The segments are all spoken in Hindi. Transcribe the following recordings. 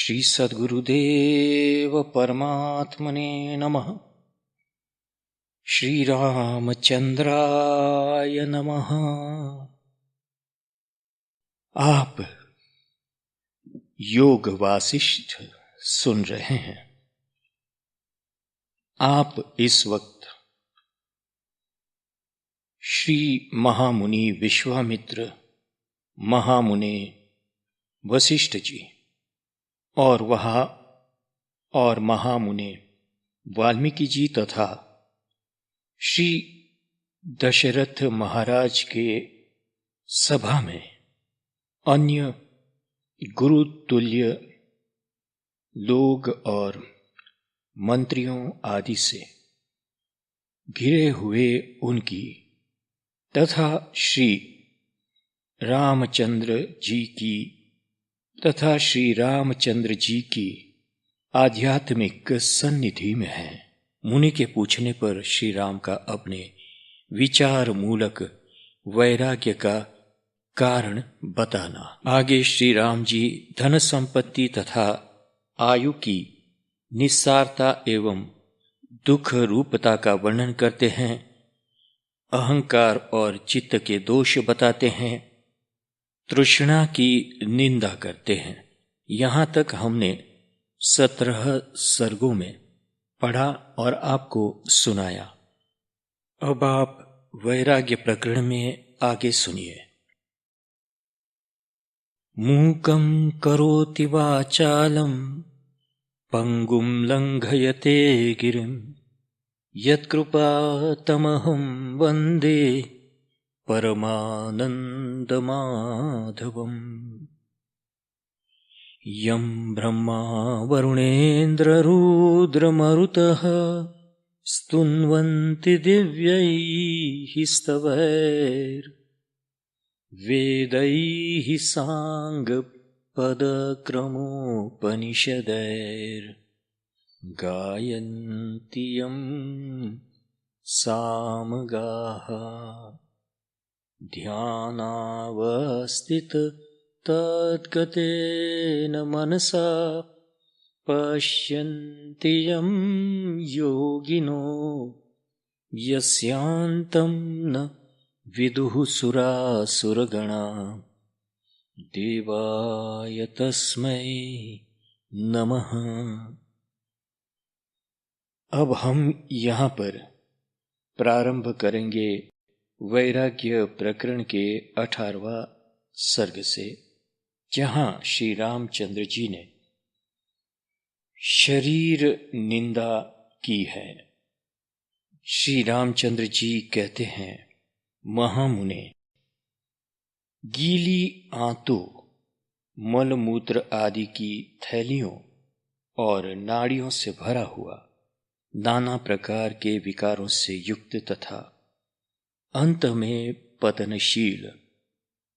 श्री सद्गुरुदेव परमात्मने नमः। श्री रामचंद्राय नमः। आप योग वासिष्ठ सुन रहे हैं। आप इस वक्त श्री महामुनि विश्वामित्र, महामुनि वशिष्ठ जी और महामुनि वाल्मीकि जी तथा श्री दशरथ महाराज के सभा में अन्य गुरुतुल्य लोग और मंत्रियों आदि से घिरे हुए उनकी तथा श्री रामचंद्र जी की आध्यात्मिक सन्निधि में है। मुनि के पूछने पर श्री राम का अपने विचार मूलक वैराग्य का कारण बताना। आगे श्री राम जी धन संपत्ति तथा आयु की निस्सारता एवं दुख रूपता का वर्णन करते हैं, अहंकार और चित्त के दोष बताते हैं, तृष्णा की निंदा करते हैं। यहाँ तक हमने 17 सर्गों में पढ़ा और आपको सुनाया। अब आप वैराग्य प्रकरण में आगे सुनिए। मूकं करोति वाचालं पंगुं लंघयते गिरिं यत्कृपातमहं वन्दे परमानन्दमाधवम्। यं ब्रह्मा वरुणेन्द्ररुद्रमरुतः स्तुन्वन्ति दिव्यैः स्तवैर्वेदैः साङ्गपदक्रमोपनिषदैर्गायन्ति यं सामगाः। ध्यानावस्थिततद्गतेन मनसा पश्यन्ति यं योगिनो यस्यान्तं न विदुः सुरासुरगणा। देवाय तस्मै नमः। अब हम यहाँ पर प्रारंभ करेंगे वैराग्य प्रकरण के 18वां सर्ग से, जहाँ श्री रामचंद्र जी ने शरीर निंदा की है। श्री रामचंद्र जी कहते हैं, महामुने, गीली आंतों, मलमूत्र आदि की थैलियों और नाड़ियों से भरा हुआ, नाना प्रकार के विकारों से युक्त तथा अंत में पतनशील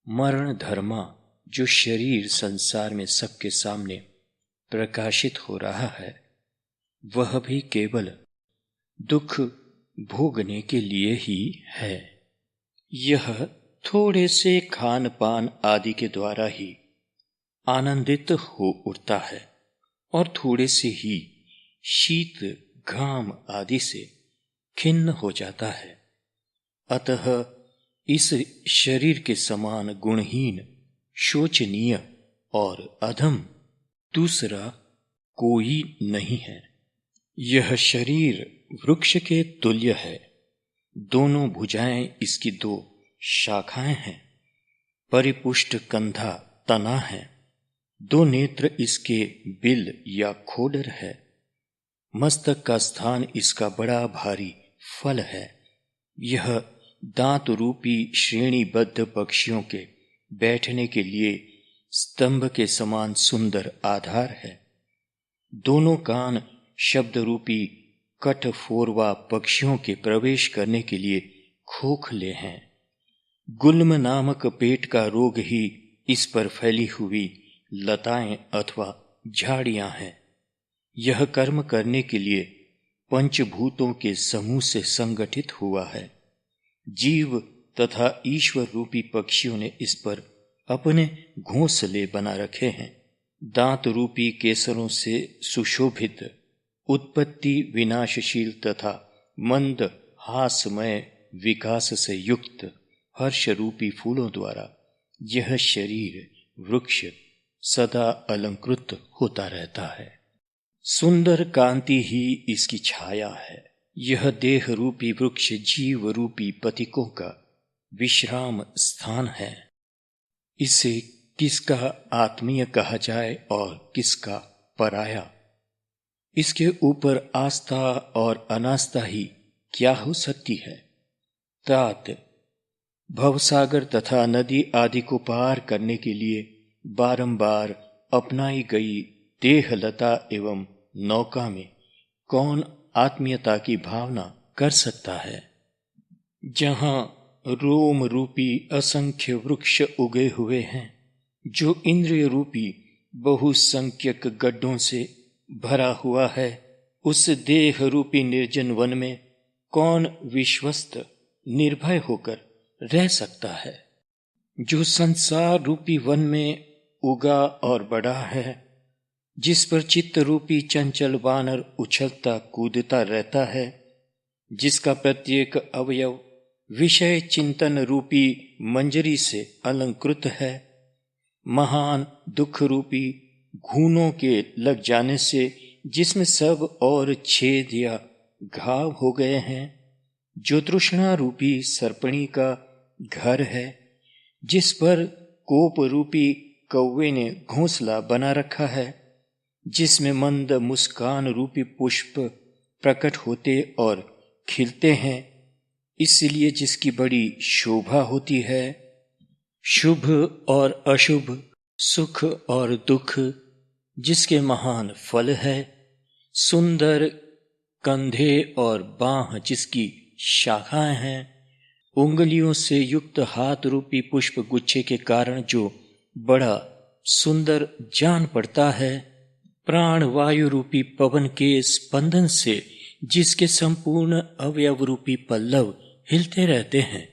मरण धर्मा जो शरीर संसार में सबके सामने प्रकाशित हो रहा है, वह भी केवल दुख भोगने के लिए ही है। यह थोड़े से खान पान आदि के द्वारा ही आनंदित हो उठता है और थोड़े से ही शीत घाम आदि से खिन्न हो जाता है। अतः इस शरीर के समान गुणहीन, शोचनीय और अधम दूसरा कोई नहीं है। यह शरीर वृक्ष के तुल्य है। दोनों भुजाएं इसकी 2 शाखाएं हैं। परिपुष्ट कंधा तना है। 2 नेत्र इसके बिल या खोडर है। मस्तक का स्थान इसका बड़ा भारी फल है। यह दांत रूपी श्रेणीबद्ध पक्षियों के बैठने के लिए स्तंभ के समान सुंदर आधार है। दोनों कान शब्द रूपी कठफोरवा पक्षियों के प्रवेश करने के लिए खोखले हैं। गुल्म नामक पेट का रोग ही इस पर फैली हुई लताएं अथवा झाड़ियां हैं। यह कर्म करने के लिए पंचभूतों के समूह से संगठित हुआ है। जीव तथा ईश्वर रूपी पक्षियों ने इस पर अपने घोंसले बना रखे हैं। दांत रूपी केसरों से सुशोभित, उत्पत्ति विनाशशील तथा मंद हासमय विकास से युक्त हर्ष रूपी फूलों द्वारा यह शरीर वृक्ष सदा अलंकृत होता रहता है। सुंदर कांति ही इसकी छाया है। यह देह रूपी वृक्ष जीव रूपी पथिकों का विश्राम स्थान है। इसे किसका आत्मीय कहा जाए और किसका पराया, इसके ऊपर आस्था और अनास्था ही क्या हो सकती है। तात भवसागर तथा नदी आदि को पार करने के लिए बारंबार अपनाई गई देहलता एवं नौका में कौन आत्मीयता की भावना कर सकता है। जहां रोम रूपी असंख्य वृक्ष उगे हुए हैं, जो इंद्रिय रूपी बहुसंख्यक गड्ढों से भरा हुआ है, उस देह रूपी निर्जन वन में कौन विश्वस्त निर्भय होकर रह सकता है। जो संसार रूपी वन में उगा और बढ़ा है, जिस पर चित्त रूपी चंचल वानर उछलता कूदता रहता है, जिसका प्रत्येक अवयव विषय चिंतन रूपी मंजरी से अलंकृत है, महान दुख रूपी घूनों के लग जाने से जिसमें सब और छेद या घाव हो गए हैं, जो तृष्णा रूपी सर्पणी का घर है, जिस पर कोप रूपी कौवे ने घोंसला बना रखा है, जिसमें मंद मुस्कान रूपी पुष्प प्रकट होते और खिलते हैं, इसलिए जिसकी बड़ी शोभा होती है, शुभ और अशुभ, सुख और दुख, जिसके महान फल है, सुंदर कंधे और बाह जिसकी शाखाएं हैं, उंगलियों से युक्त हाथ रूपी पुष्प गुच्छे के कारण जो बड़ा सुंदर जान पड़ता है, प्राण वायु रूपी पवन के स्पंदन से जिसके संपूर्ण अवयव रूपी पल्लव हिलते रहते हैं,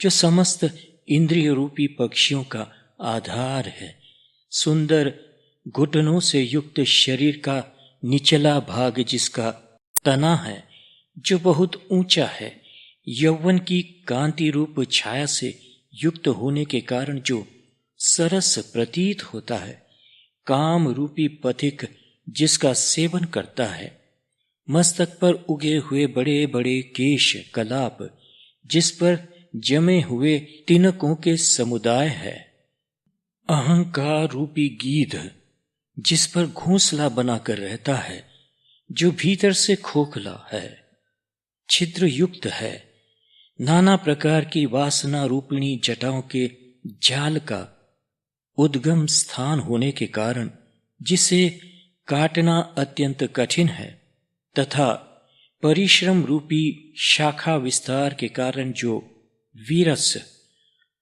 जो समस्त इंद्रिय रूपी पक्षियों का आधार है, सुंदर घुटनों से युक्त शरीर का निचला भाग जिसका तना है, जो बहुत ऊंचा है, यौवन की कांति रूप छाया से युक्त होने के कारण जो सरस प्रतीत होता है, काम रूपी पथिक जिसका सेवन करता है, मस्तक पर उगे हुए बड़े बड़े केश कलाप जिस पर जमे हुए तिनकों के समुदाय है, अहंकार रूपी गीध जिस पर घोंसला बनाकर रहता है, जो भीतर से खोखला है, छिद्र युक्त है, नाना प्रकार की वासना रूपिणी जटाओं के जाल का उद्गम स्थान होने के कारण जिसे काटना अत्यंत कठिन है, तथा परिश्रम रूपी शाखा विस्तार के कारण जो वीरस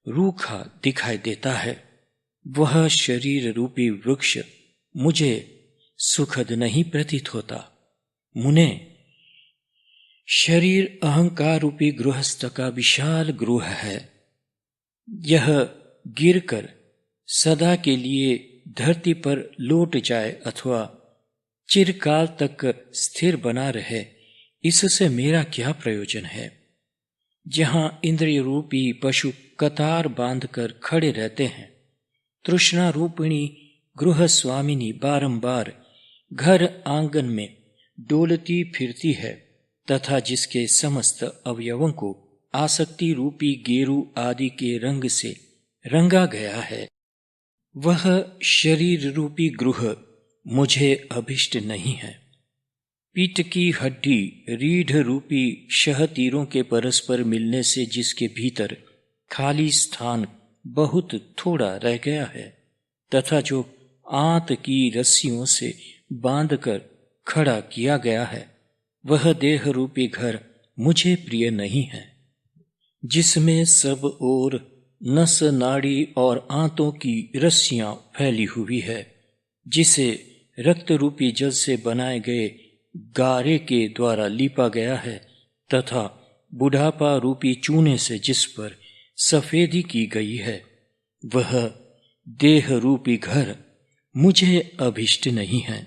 रूखा दिखाई देता है, वह शरीर रूपी वृक्ष मुझे सुखद नहीं प्रतीत होता। मुने, शरीर अहंकार रूपी गृहस्थ का विशाल गृह है। यह गिरकर सदा के लिए धरती पर लौट जाए अथवा चिरकाल तक स्थिर बना रहे, इससे मेरा क्या प्रयोजन है। जहां इंद्रिय रूपी पशु कतार बांधकर खड़े रहते हैं, तृष्णा रूपिणी गृह स्वामिनी बारंबार घर आंगन में डोलती फिरती है, तथा जिसके समस्त अवयवों को आसक्ति रूपी गेरू आदि के रंग से रंगा गया है, वह शरीर रूपी गृह मुझे अभिष्ट नहीं है। पीठ की हड्डी रीढ़ रूपी शहतीरों के परस्पर मिलने से जिसके भीतर खाली स्थान बहुत थोड़ा रह गया है, तथा जो आंत की रस्सियों से बांधकर खड़ा किया गया है, वह देह रूपी घर मुझे प्रिय नहीं है। जिसमें सब ओर नस नाड़ी और आंतों की रस्सियां फैली हुई है, जिसे रक्त रूपी जल से बनाए गए गारे के द्वारा लीपा गया है, तथा बुढ़ापा रूपी चूने से जिस पर सफेदी की गई है, वह देह रूपी घर मुझे अभिष्ट नहीं है।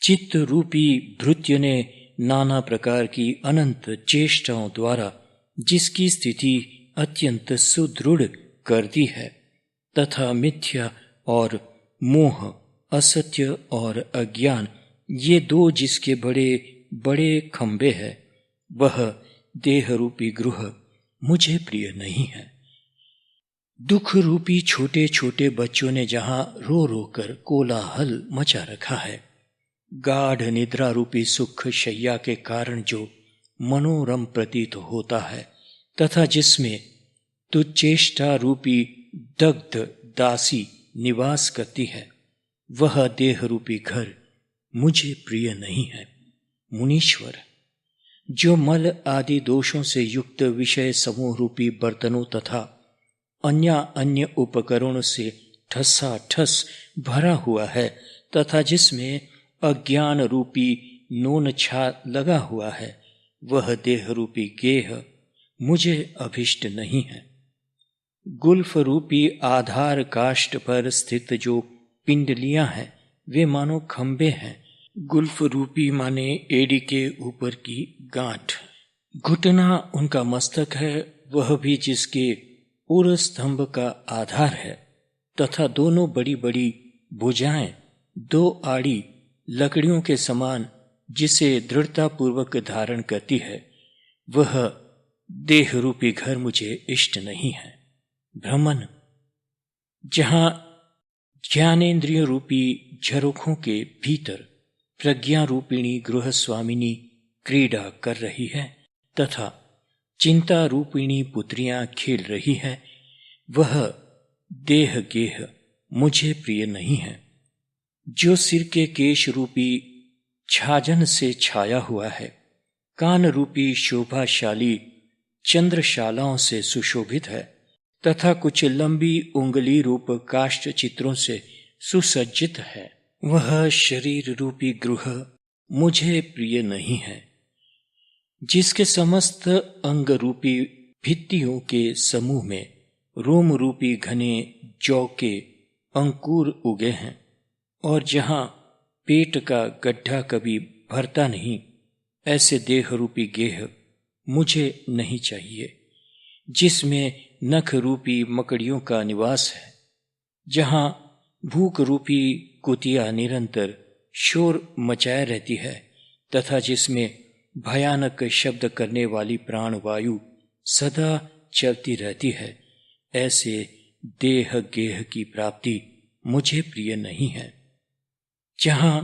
चित्त रूपी भृत्य ने नाना प्रकार की अनंत चेष्टाओं द्वारा जिसकी स्थिति अत्यंत सुदृढ़ कर दी है तथा मिथ्या और मोह, असत्य और अज्ञान, ये दो जिसके बड़े बड़े खंबे हैं, वह देह रूपी गृह मुझे प्रिय नहीं है। दुख रूपी छोटे छोटे बच्चों ने जहां रो रो कर कोलाहल मचा रखा है, गाढ़ निद्रा रूपी सुख शैया के कारण जो मनोरम प्रतीत होता है तथा जिसमें तुच्चेष्टा रूपी दग्ध दासी निवास करती है, वह देह रूपी घर मुझे प्रिय नहीं है। मुनीश्वर, जो मल आदि दोषों से युक्त विषय समूह रूपी बर्तनों तथा अन्य उपकरणों से ठसा ठस भरा हुआ है तथा जिसमें अज्ञान रूपी नोन छा लगा हुआ है, वह देह रूपी गेह मुझे अभिष्ट नहीं है। गुल्फ रूपी आधार काष्ठ पर स्थित जो पिंडलियां हैं, वे मानो खंबे हैं। गुल्फ रूपी माने एड़ी के ऊपर की गांठ। घुटना उनका मस्तक है, वह भी जिसके उर स्तंभ का आधार है तथा दोनों बड़ी बड़ी भुजाएं दो आड़ी लकड़ियों के समान जिसे दृढ़ता पूर्वक धारण करती है, वह देह रूपी घर मुझे इष्ट नहीं है। भ्रमण, जहां ज्ञानेन्द्रिय रूपी झरोखों के भीतर प्रज्ञा रूपिणी गृह स्वामिनी क्रीड़ा कर रही है तथा चिंता रूपिणी पुत्रियां खेल रही है, वह देह गेह मुझे प्रिय नहीं है। जो सिर के केश रूपी छाजन से छाया हुआ है, कान रूपी शोभाशाली चंद्रशालाओं से सुशोभित है तथा कुछ लंबी उंगली रूप काष्ठ चित्रों से सुसज्जित है, वह शरीर रूपी गृह मुझे प्रिय नहीं है। जिसके समस्त अंग रूपी भित्तियों के समूह में रोम रूपी घने जौ के अंकुर उगे हैं और जहां पेट का गड्ढा कभी भरता नहीं, ऐसे देह रूपी गेह मुझे नहीं चाहिए। जिसमें नख रूपी मकड़ियों का निवास है, जहां भूख रूपी कुतिया निरंतर शोर मचाए रहती है तथा जिसमें भयानक शब्द करने वाली प्राणवायु सदा चलती रहती है, ऐसे देह गेह की प्राप्ति मुझे प्रिय नहीं है। जहां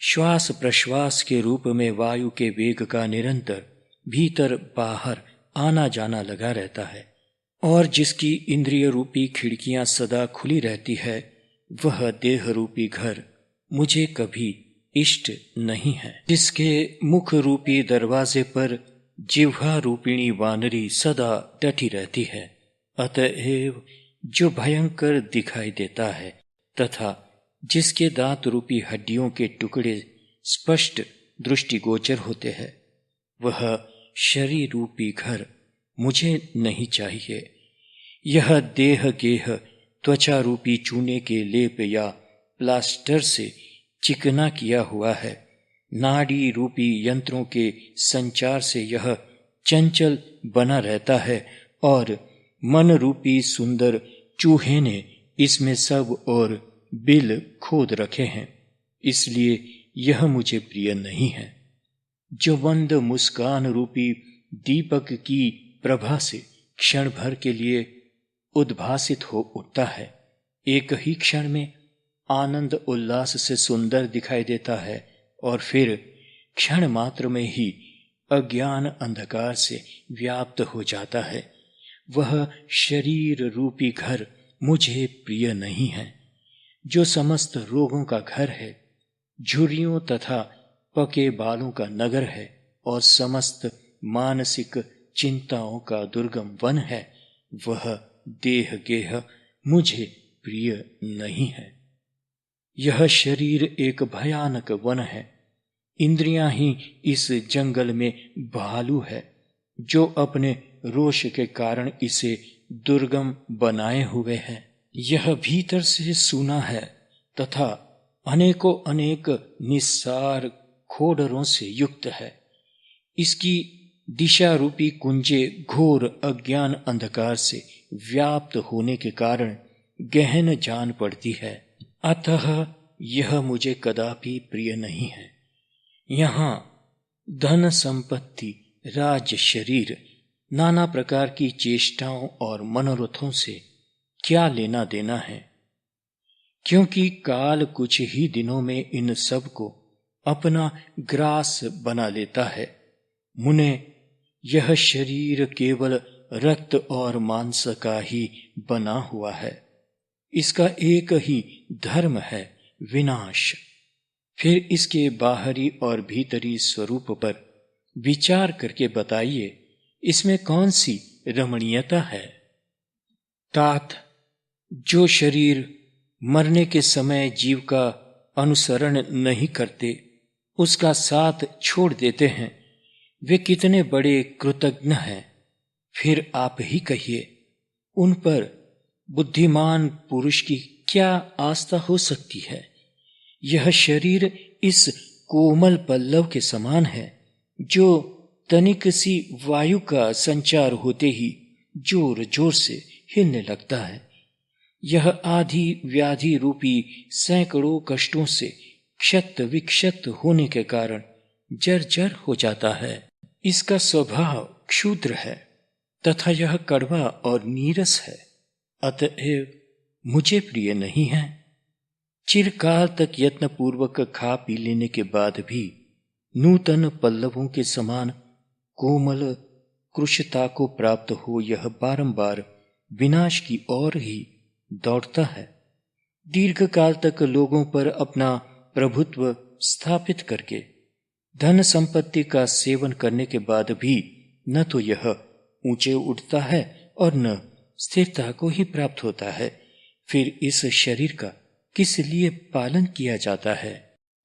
श्वास प्रश्वास के रूप में वायु के वेग का निरंतर भीतर बाहर आना जाना लगा रहता है और जिसकी इंद्रिय रूपी खिड़कियां सदा खुली रहती है, वह देह रूपी घर मुझे कभी इष्ट नहीं है। जिसके मुख रूपी दरवाजे पर जिह्वा रूपिणी वानरी सदा डटी रहती है, अतएव जो भयंकर दिखाई देता है तथा जिसके दांत रूपी हड्डियों के टुकड़े स्पष्ट दृष्टिगोचर होते हैं, वह शरीर रूपी घर मुझे नहीं चाहिए। यह देह गेह त्वचा रूपी चूने के लेप या प्लास्टर से चिकना किया हुआ है। नाड़ी रूपी यंत्रों के संचार से यह चंचल बना रहता है और मन रूपी सुंदर चूहे ने इसमें सब और बिल खोद रखे हैं, इसलिए यह मुझे प्रिय नहीं है। जो मंद मुस्कान रूपी दीपक की प्रभा से क्षण भर के लिए उद्भासित हो उठता है, एक ही क्षण में आनंद उल्लास से सुंदर दिखाई देता है और फिर क्षण मात्र में ही अज्ञान अंधकार से व्याप्त हो जाता है, वह शरीर रूपी घर मुझे प्रिय नहीं है। जो समस्त रोगों का घर है, झुर्रियों तथा पके बालों का नगर है और समस्त मानसिक चिंताओं का दुर्गम वन है, वह देह गेह मुझे प्रिय नहीं है। यह शरीर एक भयानक वन है, इंद्रियां ही इस जंगल में भालू है, जो अपने रोष के कारण इसे दुर्गम बनाए हुए है। यह भीतर से सूना है तथा अनेकों अनेक निस्सार खोडरों से युक्त है। इसकी दिशा रूपी कुंजे घोर अज्ञान अंधकार से व्याप्त होने के कारण गहन जान पड़ती है, अतः यह मुझे कदापि प्रिय नहीं है। यहाँ धन संपत्ति, राज शरीर, नाना प्रकार की चेष्टाओं और मनोरथों से क्या लेना देना है, क्योंकि काल कुछ ही दिनों में इन सब को अपना ग्रास बना लेता है। मुने, यह शरीर केवल रक्त और मांस का ही बना हुआ है। इसका एक ही धर्म है, विनाश। फिर इसके बाहरी और भीतरी स्वरूप पर विचार करके बताइए, इसमें कौन सी रमणीयता है? तात, जो शरीर मरने के समय जीव का अनुसरण नहीं करते, उसका साथ छोड़ देते हैं, वे कितने बड़े कृतज्ञ हैं। फिर आप ही कहिए, उन पर बुद्धिमान पुरुष की क्या आस्था हो सकती है? यह शरीर इस कोमल पल्लव के समान है, जो तनिक सी वायु का संचार होते ही जोर जोर से हिलने लगता है। यह आधी व्याधि रूपी सैकड़ों कष्टों से क्षत विक्षत होने के कारण जर्जर हो जाता है। इसका स्वभाव क्षुद्र है तथा यह कड़वा और नीरस है, अतएव मुझे प्रिय नहीं है। चिरकाल तक यत्न पूर्वक खा पी लेने के बाद भी नूतन पल्लवों के समान कोमल कृशता को प्राप्त हो यह बारंबार विनाश की ओर ही दौड़ता है। दीर्घ काल तक लोगों पर अपना प्रभुत्व स्थापित करके धन संपत्ति का सेवन करने के बाद भी न तो यह ऊंचे उठता है और न स्थिरता को ही प्राप्त होता है। फिर इस शरीर का किस लिए पालन किया जाता है?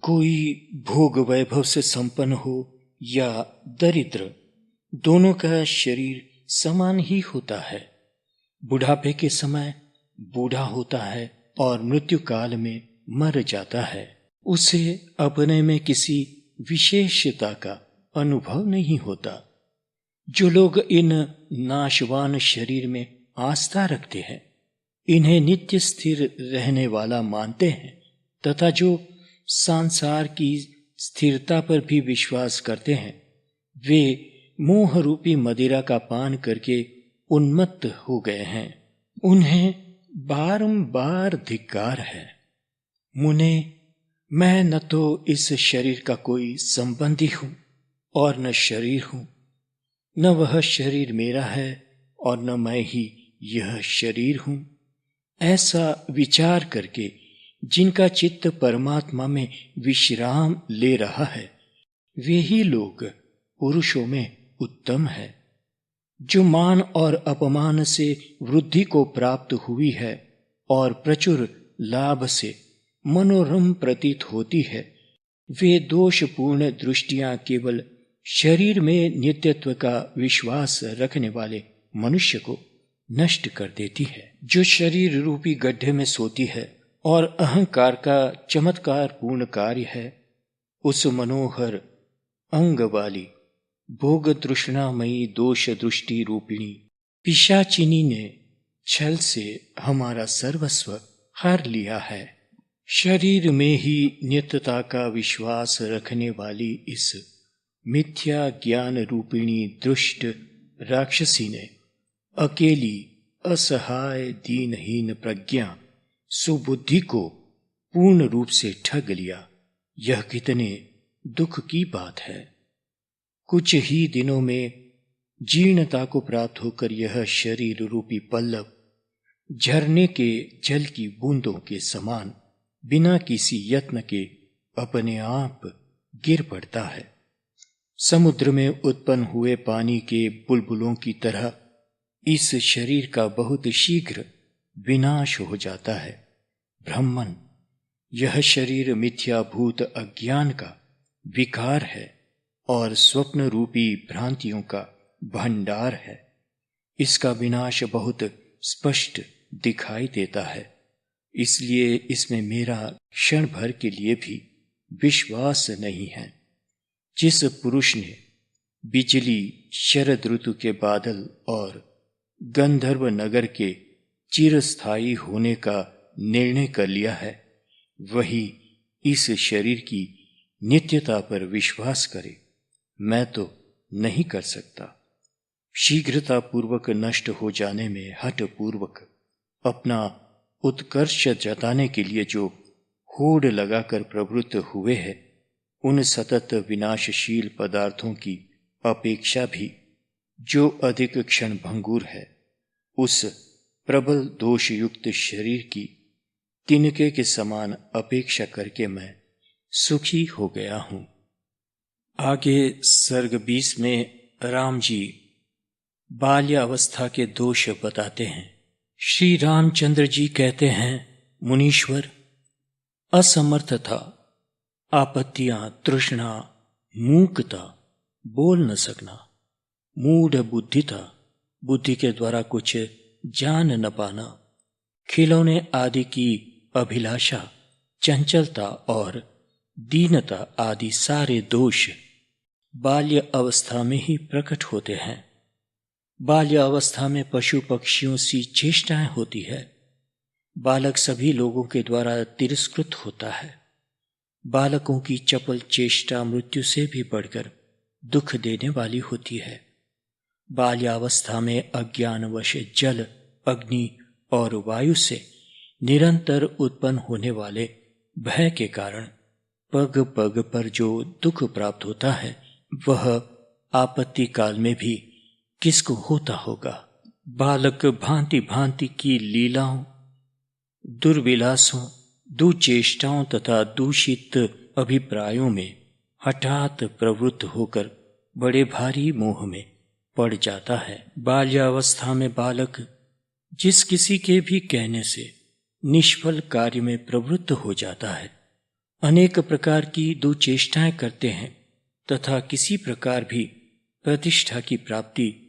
कोई भोग वैभव से संपन्न हो या दरिद्र, दोनों का शरीर समान ही होता है। बुढ़ापे के समय बूढ़ा होता है और मृत्यु काल में मर जाता है। उसे अपने में किसी विशेषता का अनुभव नहीं होता। जो लोग इन नाशवान शरीर में आस्था रखते हैं, इन्हें नित्य स्थिर रहने वाला मानते हैं तथा जो संसार की स्थिरता पर भी विश्वास करते हैं, वे मोह रूपी मदिरा का पान करके उन्मत्त हो गए हैं। उन्हें बारंबार धिक्कार है। मुने, मैं न तो इस शरीर का कोई संबंधी हूं और न शरीर हूं, न वह शरीर मेरा है और न मैं ही यह शरीर हूं। ऐसा विचार करके जिनका चित्त परमात्मा में विश्राम ले रहा है, वे ही लोग पुरुषों में उत्तम है। जो मान और अपमान से वृद्धि को प्राप्त हुई है और प्रचुर लाभ से मनोरम प्रतीत होती है, वे दोषपूर्ण दृष्टियां केवल शरीर में नित्यत्व का विश्वास रखने वाले मनुष्य को नष्ट कर देती है। जो शरीर रूपी गड्ढे में सोती है और अहंकार का चमत्कार पूर्ण कार्य है, उस मनोहर अंग वाली भोग तृष्णामयी दोष दृष्टि रूपिणी पिशाचिनी ने छल से हमारा सर्वस्व हर लिया है। शरीर में ही नित्यता का विश्वास रखने वाली इस मिथ्या ज्ञान रूपिणी दुष्ट राक्षसी ने अकेली असहाय दीनहीन प्रज्ञा सुबुद्धि को पूर्ण रूप से ठग लिया। यह कितने दुख की बात है। कुछ ही दिनों में जीर्णता को प्राप्त होकर यह शरीर रूपी पल्लव झरने के जल की बूंदों के समान बिना किसी यत्न के अपने आप गिर पड़ता है। समुद्र में उत्पन्न हुए पानी के बुलबुलों की तरह इस शरीर का बहुत शीघ्र विनाश हो जाता है। ब्राह्मण, यह शरीर मिथ्याभूत अज्ञान का विकार है और स्वप्न रूपी भ्रांतियों का भंडार है। इसका विनाश बहुत स्पष्ट दिखाई देता है। इसलिए इसमें मेरा क्षण भर के लिए भी विश्वास नहीं है। जिस पुरुष ने बिजली, शरद ऋतु के बादल और गंधर्व नगर के चिरस्थायी होने का निर्णय कर लिया है, वही इस शरीर की नित्यता पर विश्वास करे। मैं तो नहीं कर सकता। शीघ्रता पूर्वक नष्ट हो जाने में हठ पूर्वक अपना उत्कर्ष जताने के लिए जो होड़ लगाकर प्रवृत्त हुए हैं, उन सतत विनाशशील पदार्थों की अपेक्षा भी जो अधिक क्षण भंगुर है, उस प्रबल दोषयुक्त शरीर की तिनके के समान अपेक्षा करके मैं सुखी हो गया हूं। आगे सर्ग 20 में राम जी बाल्यावस्था के दोष बताते हैं। श्री रामचंद्र जी कहते हैं, मुनीश्वर, असमर्थता, आपत्तियां, तृष्णा, मूकता, बोल न सकना, मूढ़ बुद्धिता, बुद्धि के द्वारा कुछ जान न पाना, खिलौने आदि की अभिलाषा, चंचलता और दीनता आदि सारे दोष बाल्य अवस्था में ही प्रकट होते हैं। बाल्य अवस्था में पशु पक्षियों सी चेष्टाएं होती है। बालक सभी लोगों के द्वारा तिरस्कृत होता है। बालकों की चपल चेष्टा मृत्यु से भी बढ़कर दुख देने वाली होती है। बाल्यावस्था में अज्ञानवश जल, अग्नि और वायु से निरंतर उत्पन्न होने वाले भय के कारण पग पग पर जो दुख प्राप्त होता है, वह आपत्ति काल में भी किसको होता होगा। बालक भांति भांति की लीलाओं, दुर्विलासों, दुचेष्टाओं तथा दूषित अभिप्रायों में हठात प्रवृत्त होकर बड़े भारी मोह में पड़ जाता है। बाल्यावस्था में बालक जिस किसी के भी कहने से निष्फल कार्य में प्रवृत्त हो जाता है, अनेक प्रकार की दुचेष्टाएं करते हैं तथा किसी प्रकार भी प्रतिष्ठा की प्राप्ति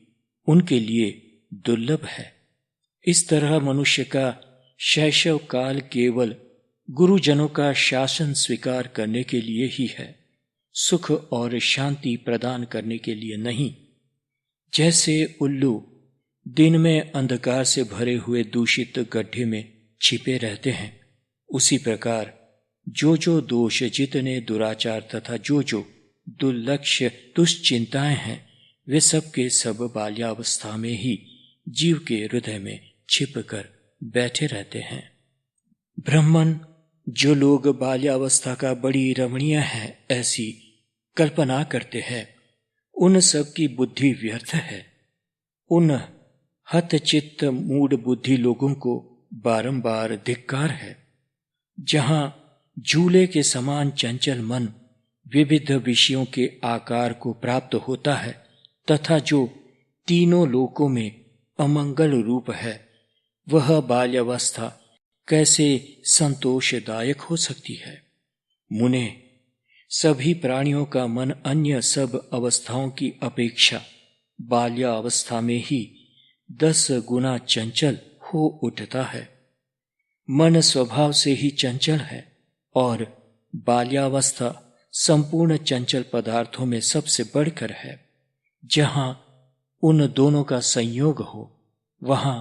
उनके लिए दुर्लभ है। इस तरह मनुष्य का शैशव काल केवल गुरुजनों का शासन स्वीकार करने के लिए ही है, सुख और शांति प्रदान करने के लिए नहीं। जैसे उल्लू दिन में अंधकार से भरे हुए दूषित गड्ढे में छिपे रहते हैं, उसी प्रकार जो जो दोष, जितने दुराचार तथा जो जो दुर्लक्ष्य दुश्चिंताएं हैं, वे सब के सब बाल्यावस्था में ही जीव के हृदय में छिप कर बैठे रहते हैं। ब्राह्मण जो लोग बाल्यावस्था का बड़ी रमणीय है ऐसी कल्पना करते हैं, उन सब की बुद्धि व्यर्थ है। उन हतचित्त मूढ़ बुद्धि लोगों को बारंबार धिक्कार है। जहां झूले के समान चंचल मन विविध विषयों के आकार को प्राप्त होता है तथा जो तीनों लोकों में अमंगल रूप है, वह बाल्यावस्था कैसे संतोषदायक हो सकती है। मुने, सभी प्राणियों का मन अन्य सब अवस्थाओं की अपेक्षा बाल्यावस्था में ही 10 गुना चंचल हो उठता है। मन स्वभाव से ही चंचल है और बाल्यावस्था संपूर्ण चंचल पदार्थों में सबसे बढ़कर है। जहां उन दोनों का संयोग हो, वहां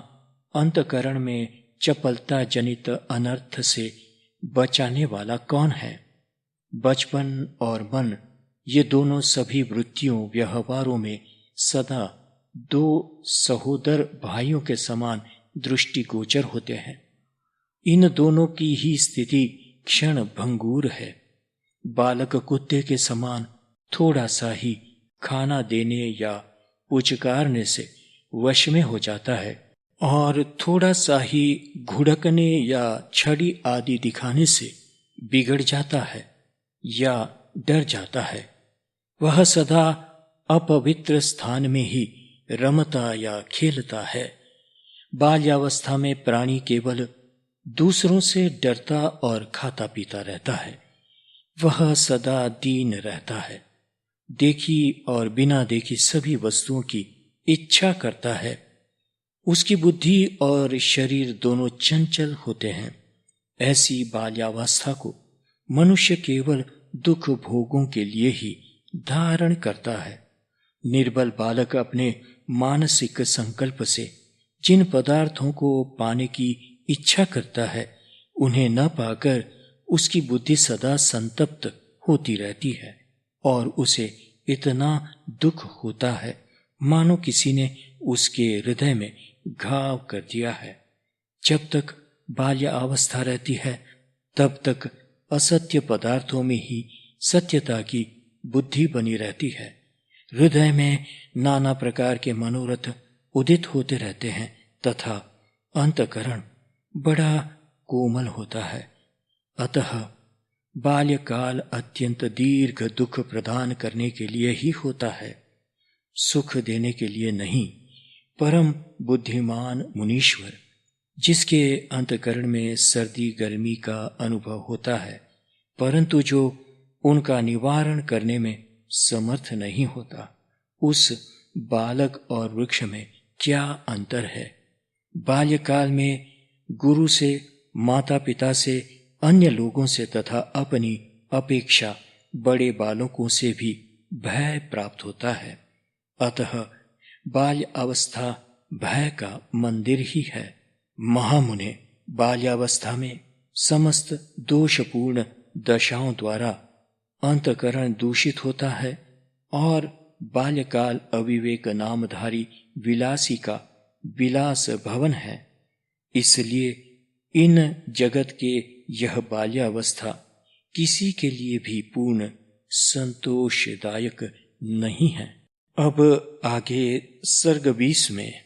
अंतकरण में चपलता जनित अनर्थ से बचाने वाला कौन है। बचपन और मन, ये दोनों सभी वृत्तियों व्यवहारों में सदा दो सहोदर भाइयों के समान दृष्टिगोचर होते हैं। इन दोनों की ही स्थिति क्षण भंगुर है। बालक कुत्ते के समान थोड़ा सा ही खाना देने या पुचकारने से वश में हो जाता है और थोड़ा सा ही घुड़कने या छड़ी आदि दिखाने से बिगड़ जाता है या डर जाता है। वह सदा अपवित्र स्थान में ही रमता या खेलता है। बाल्यावस्था में प्राणी केवल दूसरों से डरता और खाता पीता रहता है। वह सदा दीन रहता है। देखी और बिना देखी सभी वस्तुओं की इच्छा करता है। उसकी बुद्धि और शरीर दोनों चंचल होते हैं। ऐसी बाल्यावस्था को मनुष्य केवल दुख भोगों के लिए ही धारण करता है। निर्बल बालक अपने मानसिक संकल्प से जिन पदार्थों को पाने की इच्छा करता है, उन्हें न पाकर उसकी बुद्धि सदा संतप्त होती रहती है और उसे इतना दुख होता है मानो किसी ने उसके हृदय में घाव कर दिया है। जब तक बाल्य अवस्था रहती है तब तक असत्य पदार्थों में ही सत्यता की बुद्धि बनी रहती है। हृदय में नाना प्रकार के मनोरथ उदित होते रहते हैं तथा अंतःकरण बड़ा कोमल होता है। अतः बाल्यकाल अत्यंत दीर्घ दुख प्रदान करने के लिए ही होता है, सुख देने के लिए नहीं। परम बुद्धिमान मुनीश्वर जिसके अंतःकरण में सर्दी गर्मी का अनुभव होता है, परंतु जो उनका निवारण करने में समर्थ नहीं होता, उस बालक और वृक्ष में क्या अंतर है। बाल्यकाल में गुरु से, माता पिता से, अन्य लोगों से तथा अपनी अपेक्षा बड़े बालकों से भी भय प्राप्त होता है। अतः बाल्य अवस्था भय का मंदिर ही है। महामुने, बाल्यावस्था में समस्त दोषपूर्ण दशाओं द्वारा अंतःकरण दूषित होता है और बाल्यकाल अविवेक नामधारी विलासी का विलास भवन है। इसलिए इन जगत के यह बाल्यावस्था किसी के लिए भी पूर्ण संतोषदायक नहीं है। अब आगे सर्ग 20 में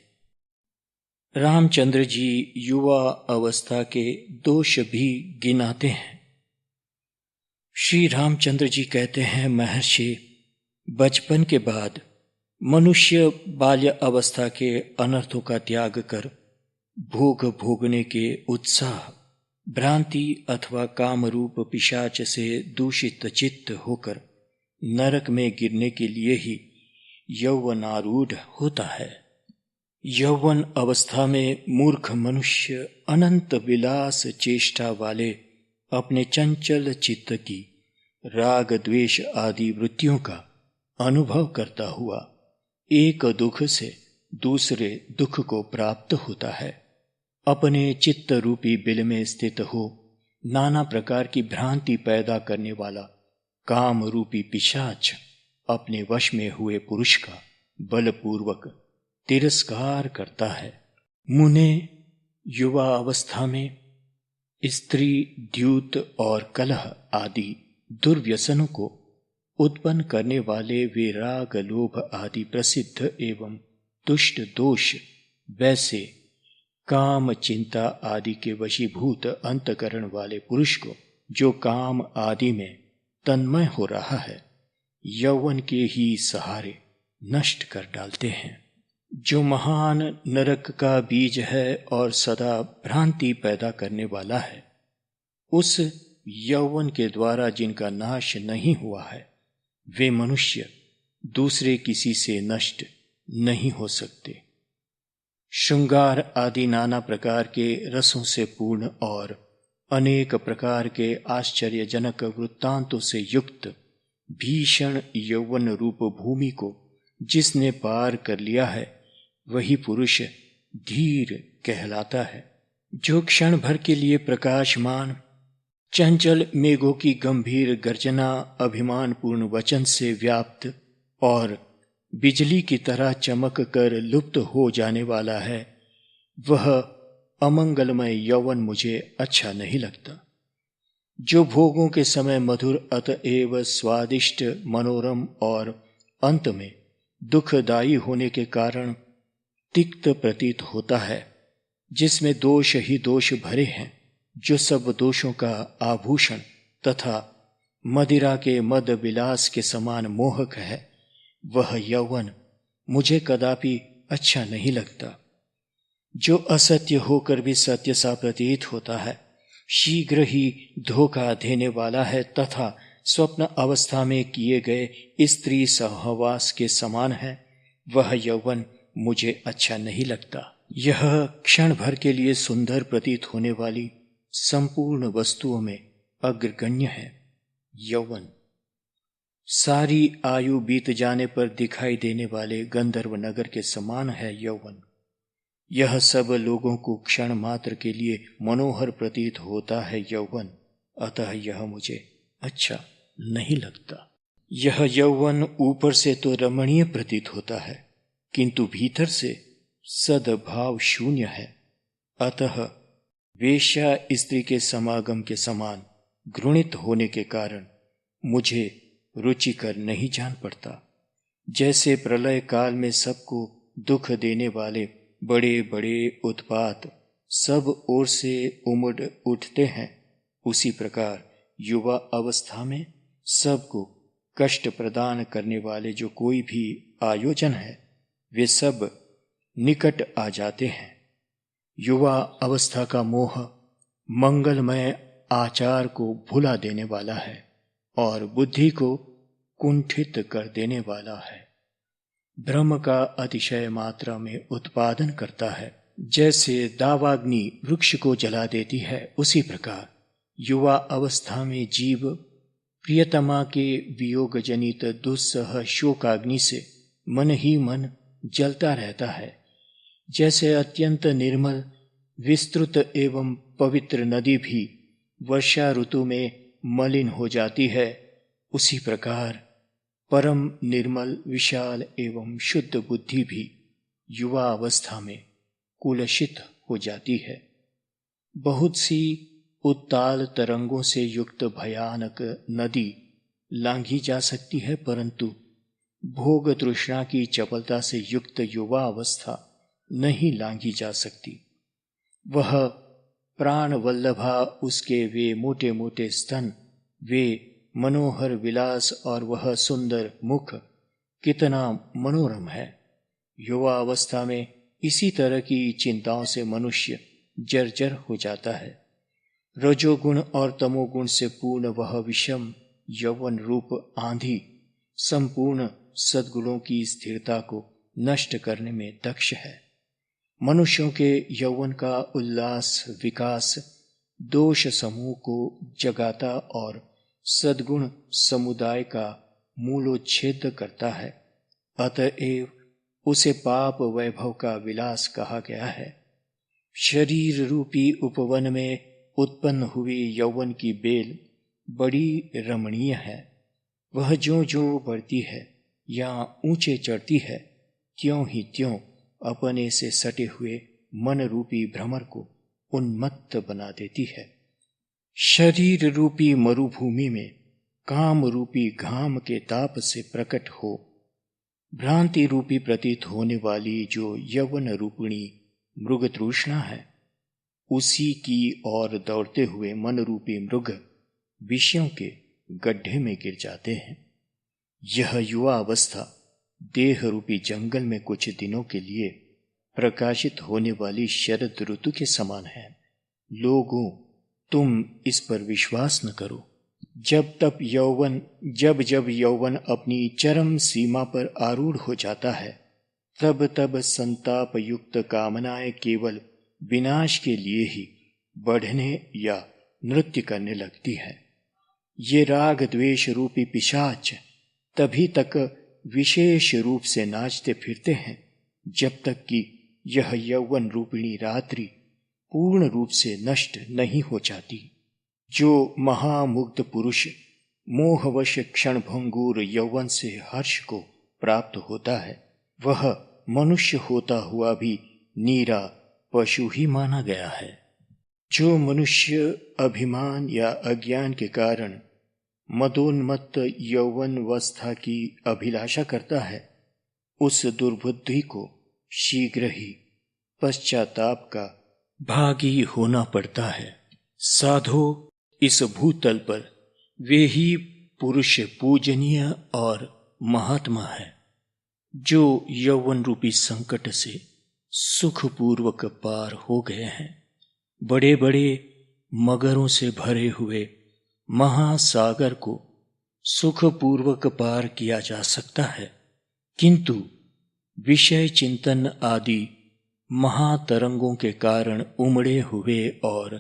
रामचंद्र जी युवा अवस्था के दोष भी गिनाते हैं। श्री रामचंद्र जी कहते हैं, महर्षि, बचपन के बाद मनुष्य बाल्य अवस्था के अनर्थों का त्याग कर भोग भोगने के उत्साह, भ्रांति अथवा कामरूप पिशाच से दूषित चित्त होकर नरक में गिरने के लिए ही यौवनारूढ़ होता है। यौवन अवस्था में मूर्ख मनुष्य अनंत विलास चेष्टा वाले अपने चंचल चित्त की राग द्वेष आदि वृत्तियों का अनुभव करता हुआ एक दुख से दूसरे दुख को प्राप्त होता है। अपने चित्त रूपी बिल में स्थित हो नाना प्रकार की भ्रांति पैदा करने वाला काम रूपी पिशाच अपने वश में हुए पुरुष का बलपूर्वक तिरस्कार करता है। मुने, युवा अवस्था में स्त्री, द्यूत और कलह आदि दुर्व्यसनों को उत्पन्न करने वाले वे राग, लोभ आदि प्रसिद्ध एवं दुष्ट दोष वैसे काम, चिंता आदि के वशीभूत अंतकरण वाले पुरुष को, जो काम आदि में तन्मय हो रहा है, यौवन के ही सहारे नष्ट कर डालते हैं। जो महान नरक का बीज है और सदा भ्रांति पैदा करने वाला है, उस यौवन के द्वारा जिनका नाश नहीं हुआ है, वे मनुष्य दूसरे किसी से नष्ट नहीं हो सकते। श्रृंगार आदि नाना प्रकार के रसों से पूर्ण और अनेक प्रकार के आश्चर्यजनक वृत्तांतों से युक्त भीषण यौवन रूप भूमि को जिसने पार कर लिया है, वही पुरुष धीर कहलाता है। जो क्षण भर के लिए प्रकाशमान चंचल मेघों की गंभीर गर्जना, अभिमान पूर्ण वचन से व्याप्त और बिजली की तरह चमक कर लुप्त हो जाने वाला है, वह अमंगलमय यौवन मुझे अच्छा नहीं लगता। जो भोगों के समय मधुर, अतएव स्वादिष्ट, मनोरम और अंत में दुखदायी होने के कारण तिक्त प्रतीत होता है, जिसमें दोष ही दोष भरे हैं, जो सब दोषों का आभूषण तथा मदिरा के मद विलास के समान मोहक है, वह यौवन मुझे कदापि अच्छा नहीं लगता। जो असत्य होकर भी सत्य सा प्रतीत होता है, शीघ्र ही धोखा देने वाला है तथा स्वप्न अवस्था में किए गए स्त्री सहवास के समान है, वह यौवन मुझे अच्छा नहीं लगता। यह क्षण भर के लिए सुंदर प्रतीत होने वाली संपूर्ण वस्तुओं में अग्रगण्य है। यौवन सारी आयु बीत जाने पर दिखाई देने वाले गंधर्व नगर के समान है। यौवन यह सब लोगों को क्षण मात्र के लिए मनोहर प्रतीत होता है। यौवन अतः यह मुझे अच्छा नहीं लगता। यह यौवन ऊपर से तो रमणीय प्रतीत होता है, किंतु भीतर से सद्भाव शून्य है। अतः वेश्या स्त्री के समागम के समान घृणित होने के कारण मुझे रुचिकर नहीं जान पड़ता। जैसे प्रलय काल में सबको दुख देने वाले बड़े बड़े उत्पात सब ओर से उमड़ उठते हैं, उसी प्रकार युवा अवस्था में सबको कष्ट प्रदान करने वाले जो कोई भी आयोजन है, वे सब निकट आ जाते हैं। युवा अवस्था का मोह मंगलमय आचार को भुला देने वाला है और बुद्धि को कुंठित कर देने वाला है। ब्रह्म का अतिशय मात्रा में उत्पादन करता है। जैसे दावाग्नि वृक्ष को जला देती है, उसी प्रकार युवा अवस्था में जीव प्रियतमा के वियोग जनित दुस्सह शोकाग्नि से मन ही मन जलता रहता है। जैसे अत्यंत निर्मल विस्तृत एवं पवित्र नदी भी वर्षा ऋतु में मलिन हो जाती है, उसी प्रकार परम निर्मल विशाल एवं शुद्ध बुद्धि भी युवा अवस्था में कुलषित हो जाती है। बहुत सी उत्ताल तरंगों से युक्त भयानक नदी लांघी जा सकती है, परंतु भोग तृष्णा की चपलता से युक्त युवा अवस्था नहीं लांघी जा सकती। वह प्राण वल्लभा, उसके वे मोटे मोटे स्तन, वे मनोहर विलास और वह सुंदर मुख कितना मनोरम है। युवा अवस्था में इसी तरह की चिंताओं से मनुष्य जर्जर हो जाता है। रजोगुण और तमोगुण से पूर्ण वह विषम यौवन रूप आंधी संपूर्ण सद्गुणों की स्थिरता को नष्ट करने में दक्ष है। मनुष्यों के यौवन का उल्लास विकास दोष समूह को जगाता और सद्गुण समुदाय का मूलोच्छेद करता है। अतएव उसे पाप वैभव का विलास कहा गया है। शरीर रूपी उपवन में उत्पन्न हुई यौवन की बेल बड़ी रमणीय है। वह ज्यों ज्यों बढ़ती है या ऊंचे चढ़ती है, त्यों ही त्यों अपने से सटे हुए मन रूपी भ्रमर को उन्मत्त बना देती है। शरीर रूपी मरुभूमि में काम रूपी घाम के ताप से प्रकट हो भ्रांति रूपी प्रतीत होने वाली जो यौवन रूपिणी मृग तृष्णा है, उसी की ओर दौड़ते हुए मन रूपी मृग विषयों के गड्ढे में गिर जाते हैं। यह युवा अवस्था देह रूपी जंगल में कुछ दिनों के लिए प्रकाशित होने वाली शरद ऋतु के समान है। लोगों, तुम इस पर विश्वास न करो। जब जब यौवन अपनी चरम सीमा पर आरूढ़ हो जाता है, तब तब संताप युक्त कामनाएं केवल विनाश के लिए ही बढ़ने या नृत्य करने लगती है। ये राग द्वेष रूपी पिशाच तभी तक विशेष रूप से नाचते फिरते हैं जब तक कि यह यौवन रूपिणी रात्रि पूर्ण रूप से नष्ट नहीं हो जाती। जो महामुग्ध पुरुष मोहवश क्षणभंगुर यौवन से हर्ष को प्राप्त होता है, वह मनुष्य होता हुआ भी नीरा पशु ही माना गया है। जो मनुष्य अभिमान या अज्ञान के कारण मदोन्मत्त यौवनावस्था की अभिलाषा करता है, उस दुर्बुद्धि को शीघ्र ही पश्चाताप का भागी होना पड़ता है। साधो, इस भूतल पर वे ही पुरुष पूजनीय और महात्मा है जो यौवन रूपी संकट से सुखपूर्वक पार हो गए हैं। बड़े बड़े मगरों से भरे हुए महासागर को सुखपूर्वक पार किया जा सकता है, किंतु विषय चिंतन आदि महातरंगों के कारण उमड़े हुए और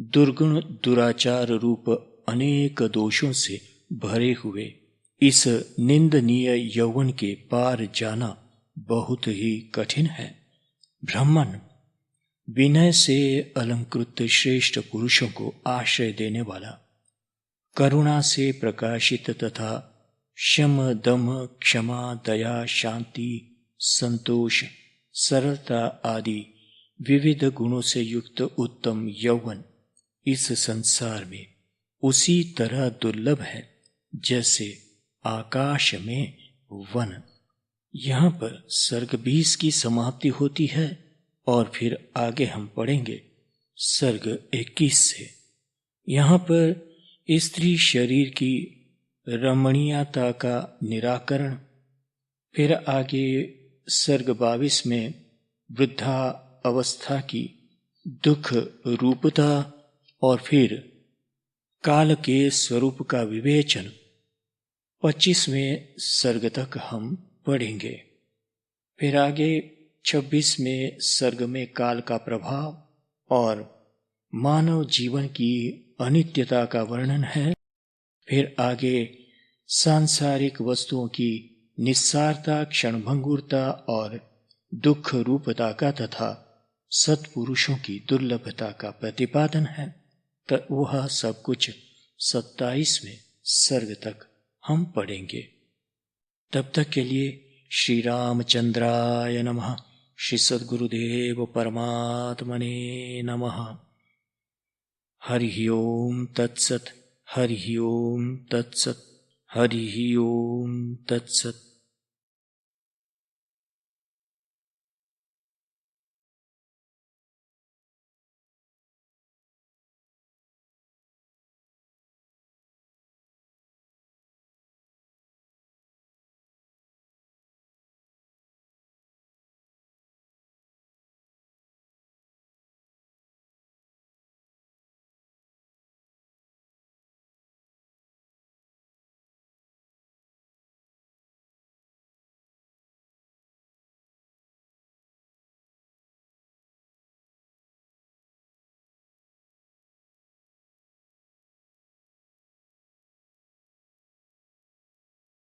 दुर्गुण दुराचार रूप अनेक दोषों से भरे हुए इस निंदनीय यौवन के पार जाना बहुत ही कठिन है। ब्राह्मण विनय से अलंकृत श्रेष्ठ पुरुषों को आश्रय देने वाला, करुणा से प्रकाशित तथा शम दम क्षमा दया शांति संतोष सरलता आदि विविध गुणों से युक्त उत्तम यौवन इस संसार में उसी तरह दुर्लभ है जैसे आकाश में वन। यहाँ पर सर्ग 20 की समाप्ति होती है और फिर आगे हम पढ़ेंगे सर्ग 21 से। यहाँ पर स्त्री शरीर की रमणीयता का निराकरण, फिर आगे सर्ग 22 में वृद्धा अवस्था की दुख रूपता और फिर काल के स्वरूप का विवेचन 25वें सर्ग तक हम पढ़ेंगे। फिर आगे 26वें सर्ग में काल का प्रभाव और मानव जीवन की अनित्यता का वर्णन है। फिर आगे सांसारिक वस्तुओं की निस्सारता, क्षणभंगुरता और दुख रूपता का तथा सत्पुरुषों की दुर्लभता का प्रतिपादन है। तो वह सब कुछ 27वें सर्ग तक हम पढ़ेंगे। तब तक के लिए श्री रामचंद्राय नमः, श्री सद्गुरुदेव परमात्मने नमः। हरि ओम तत्सत, हरि ओम तत्सत, हरि ओम तत्सत।